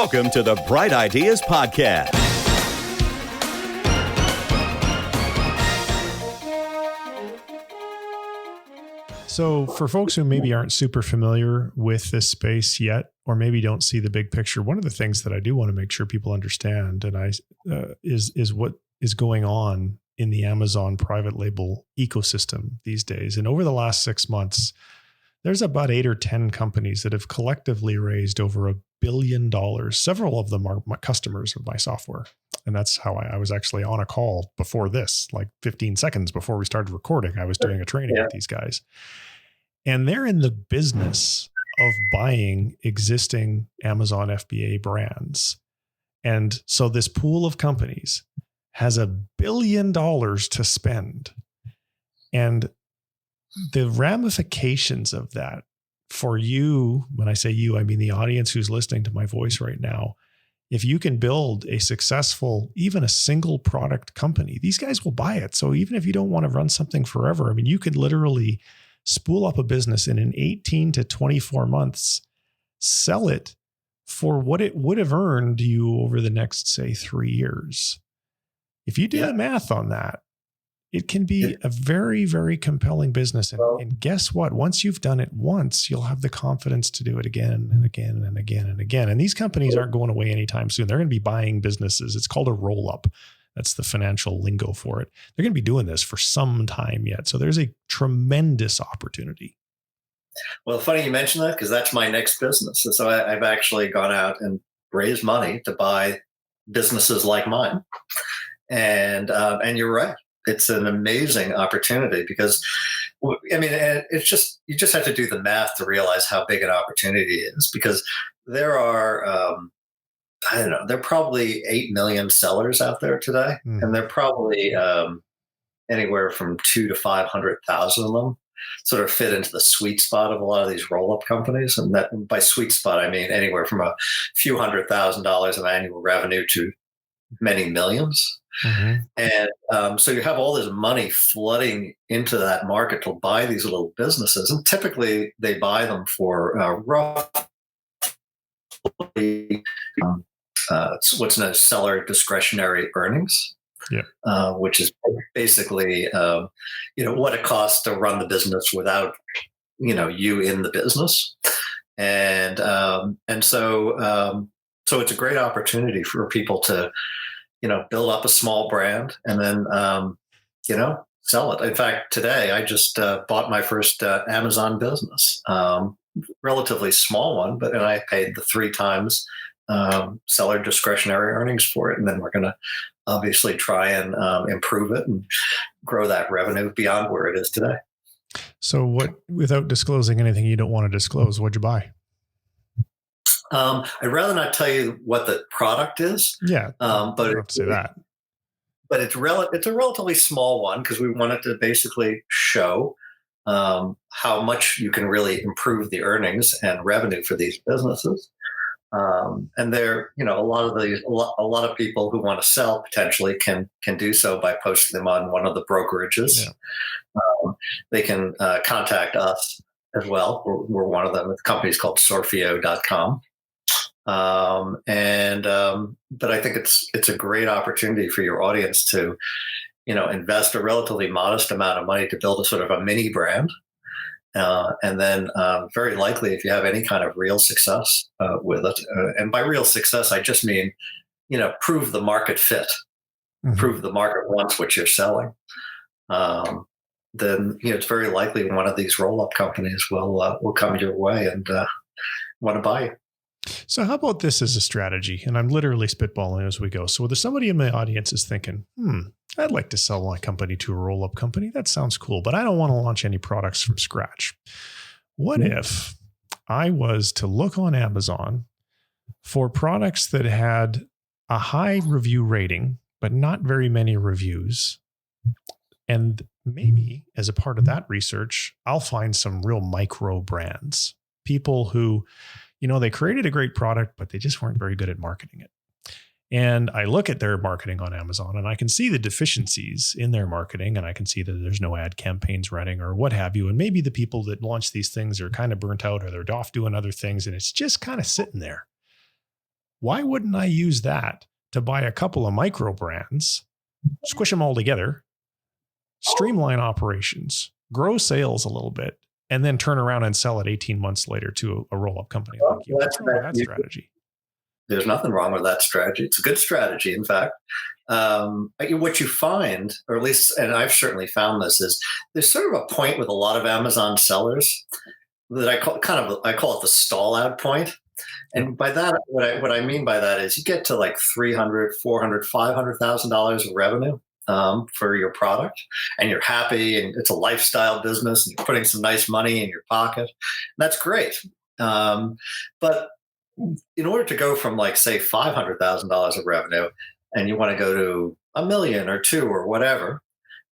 Welcome to the Bright Ideas Podcast. So for folks who maybe aren't super familiar with this space yet, or maybe don't see the big picture, one of the things that I do want to make sure people understand is what is going on in the Amazon private label ecosystem these days. And over the last 6 months, there's about 8 or 10 companies that have collectively raised over $1 billion. Several of them are my customers of my software. And that's how I was actually on a call before this, like 15 seconds before we started recording. I was doing a training with these guys. And they're in the business of buying existing Amazon FBA brands. And so this pool of companies has $1 billion to spend. And the ramifications of that for you, when I say you, I mean the audience who's listening to my voice right now, if you can build a successful, even a single product company, these guys will buy it. So even if you don't want to run something forever, I mean, you could literally spool up a business in an 18 to 24 months, sell it for what it would have earned you over the next, say, 3 years. If you do the math on that, it can be a very, very compelling business. And guess what? Once you've done it once, you'll have the confidence to do it again and again and again and again. And these companies aren't going away anytime soon. They're going to be buying businesses. It's called a roll-up. That's the financial lingo for it. They're going to be doing this for some time yet. So there's a tremendous opportunity. Well, funny you mentioned that because that's my next business. So I've actually gone out and raised money to buy businesses like mine. And you're right. It's an amazing opportunity because, I mean, it's just, you just have to do the math to realize how big an opportunity it is because there are, I don't know, there are probably 8 million sellers out there today. And they're probably anywhere from 2 to 500,000 of them sort of fit into the sweet spot of a lot of these roll-up companies. And that by sweet spot, I mean anywhere from a few $100,000 of annual revenue to many millions. And so you have all this money flooding into that market to buy these little businesses. And typically they buy them for roughly what's known as seller discretionary earnings, which is basically, what it costs to run the business without, you in the business. And so it's a great opportunity for people to, build up a small brand and then, sell it. In fact, today I just bought my first Amazon business, relatively small one, and I paid the 3 times seller discretionary earnings for it. And then we're going to obviously try and improve it and grow that revenue beyond where it is today. So without disclosing anything you don't want to disclose, what'd you buy? I'd rather not tell you what the product is. Yeah, but you don't have to say that. But it's a relatively small one because we wanted to basically show how much you can really improve the earnings and revenue for these businesses. And there, a lot of people who want to sell potentially can do so by posting them on one of the brokerages. They can contact us as well. We're one of them. The company's called Sorfeo.com. But I think it's a great opportunity for your audience to, invest a relatively modest amount of money to build a sort of a mini brand. And then very likely if you have any kind of real success with it, and by real success, I just mean, prove the market fit, prove the market wants what you're selling. Then, it's very likely one of these roll-up companies will come your way and want to buy you. So how about this as a strategy? And I'm literally spitballing as we go. So whether somebody in my audience is thinking, I'd like to sell my company to a roll-up company. That sounds cool, but I don't want to launch any products from scratch. What if I was to look on Amazon for products that had a high review rating, but not very many reviews? And maybe as a part of that research, I'll find some real micro brands, people who, they created a great product, but they just weren't very good at marketing it. And I look at their marketing on Amazon and I can see the deficiencies in their marketing, and I can see that there's no ad campaigns running or what have you. And maybe the people that launch these things are kind of burnt out or they're off doing other things and it's just kind of sitting there. Why wouldn't I use that to buy a couple of micro brands, squish them all together, streamline operations, grow sales a little bit, and then turn around and sell it 18 months later to a roll-up company like you? What's wrong with that strategy? There's nothing wrong with that strategy. It's a good strategy, in fact. What you find, or at least, and I've certainly found this, is there's sort of a point with a lot of Amazon sellers that I call it the stall out point. And by that, what I mean by that is you get to like $300,000, $400,000, $500,000 of revenue for your product, and you're happy, and it's a lifestyle business, and you're putting some nice money in your pocket. That's great. But in order to go from, like, say, $500,000 of revenue, and you want to go to $1 million or $2 million or whatever,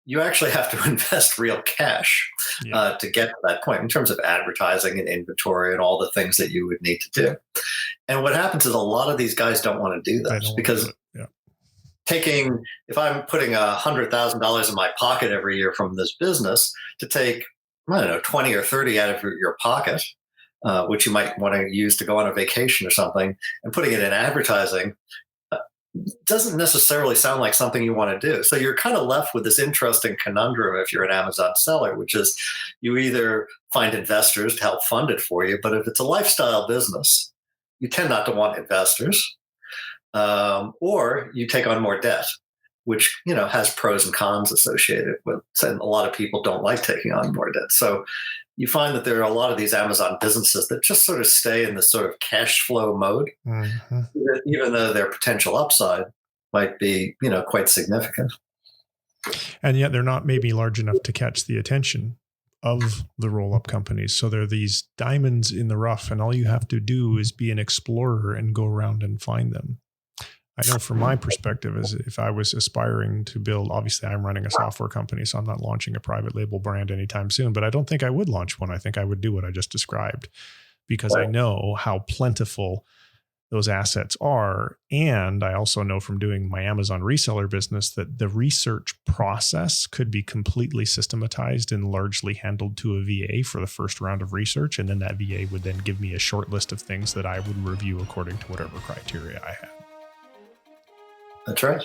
you actually have to invest real cash to get to that point in terms of advertising and inventory and all the things that you would need to do. And what happens is a lot of these guys don't want to do that, because if I'm putting $100,000 in my pocket every year from this business, to take, I don't know, 20 or 30 out of your pocket, which you might want to use to go on a vacation or something, and putting it in advertising, doesn't necessarily sound like something you want to do. So you're kind of left with this interesting conundrum if you're an Amazon seller, which is you either find investors to help fund it for you, but if it's a lifestyle business, you tend not to want investors, or you take on more debt, which, has pros and cons associated with, and a lot of people don't like taking on more debt. So you find that there are a lot of these Amazon businesses that just sort of stay in this sort of cash flow mode, even though their potential upside might be, quite significant. And yet they're not maybe large enough to catch the attention of the roll-up companies. So they're these diamonds in the rough, and all you have to do is be an explorer and go around and find them. I know from my perspective, is if I was aspiring to build, obviously I'm running a software company, so I'm not launching a private label brand anytime soon, but I don't think I would launch one. I think I would do what I just described, because I know how plentiful those assets are. And I also know from doing my Amazon reseller business that the research process could be completely systematized and largely handled to a VA for the first round of research. And then that VA would then give me a short list of things that I would review according to whatever criteria I had. That's right.